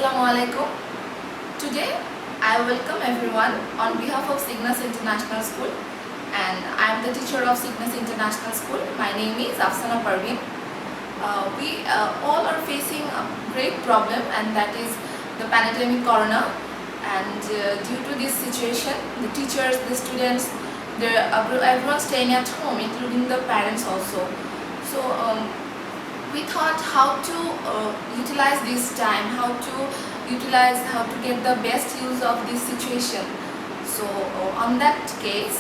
Assalamualaikum. Today I welcome everyone on behalf of Cygnus International School, and I am the teacher of Cygnus International School. My name is Afsana Parveen. We all are facing a great problem, and that is the pandemic corona. And due to this situation, the teachers, the students, everyone staying at home, including the parents also. So we thought how to utilize this time, how to get the best use of this situation. So on that case,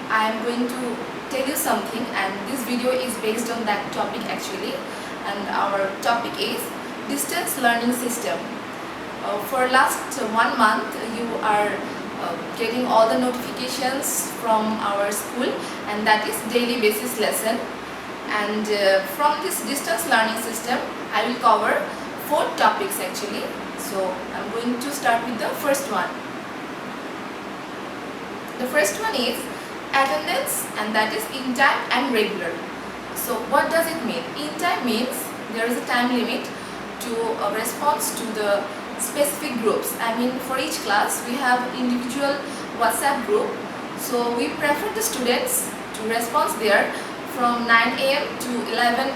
I am going to tell you something, and this video is based on that topic actually. And our topic is distance learning system. For last 1 month, you are getting all the notifications from our school, and that is daily basis lesson. And from this distance learning system, I will cover 4 topics actually. So I'm going to start with the first one. The first one is attendance, and that is in time and regular. So what does it mean? In time means there is a time limit to response to the specific groups. I mean, for each class we have individual WhatsApp group. So we prefer the students to respond there from 9 a.m. to 11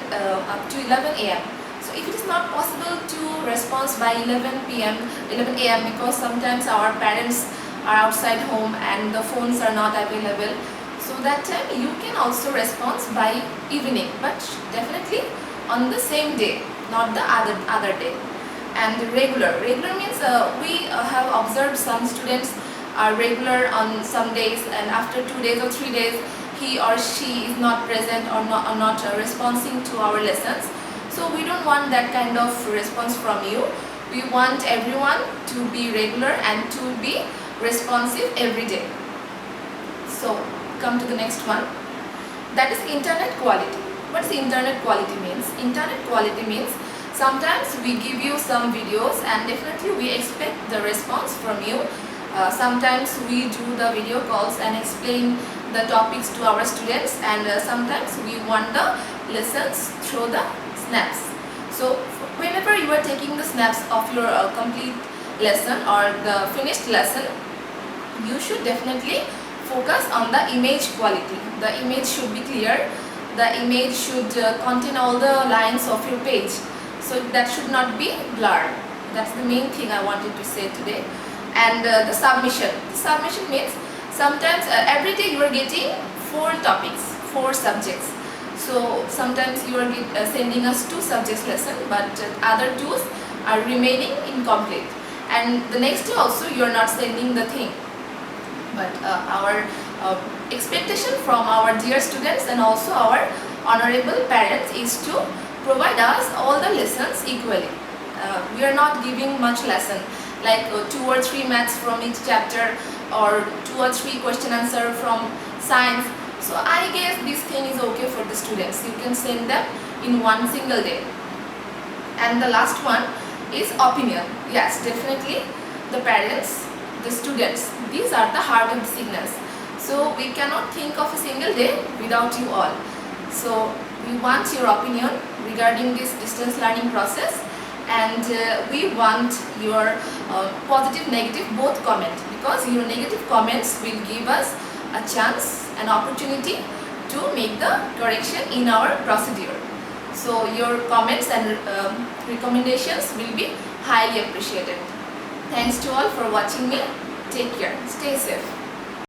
a.m. So if it is not possible to respond by 11 a.m. because sometimes our parents are outside home and the phones are not available, so that time you can also respond by evening, but definitely on the same day, not the other day. And regular means we have observed some students are regular on some days, and after 2 days or 3 days he or she is not present or not responding to our lessons. So we don't want that kind of response from you. We want everyone to be regular and to be responsive every day. So come to the next one, that is internet quality. What does internet quality means? Internet quality means sometimes we give you some videos and definitely we expect the response from you. Sometimes we do the video calls and explain the topics to our students, and sometimes we want the lessons through the snaps. So whenever you are taking the snaps of your complete lesson or the finished lesson, you should definitely focus on the image quality. The image should be clear. The image should contain all the lines of your page. So that should not be blurred. That's the main thing I wanted to say today. And the submission. The submission means sometimes every day you are getting 4 topics, 4 subjects. So sometimes you are sending us 2 subjects lesson, but other 2s are remaining incomplete. And the next day also you are not sending the thing. But our expectation from our dear students and also our honorable parents is to provide us all the lessons equally. We are not giving much lesson, like 2 or 3 maths from each chapter or 2 or 3 question answer from science. So I guess this thing is okay for the students. You can send them in one single day. And the last one is opinion. Yes, definitely the parents, the students, these are the heart of the Cygnus. So we cannot think of a single day without you all. So we want your opinion regarding this distance learning process, and we want your positive, negative, both comment, because your negative comments will give us a chance, an opportunity to make the correction in our procedure. So your comments and recommendations will be highly appreciated. Thanks to all for watching me. Take care. Stay safe.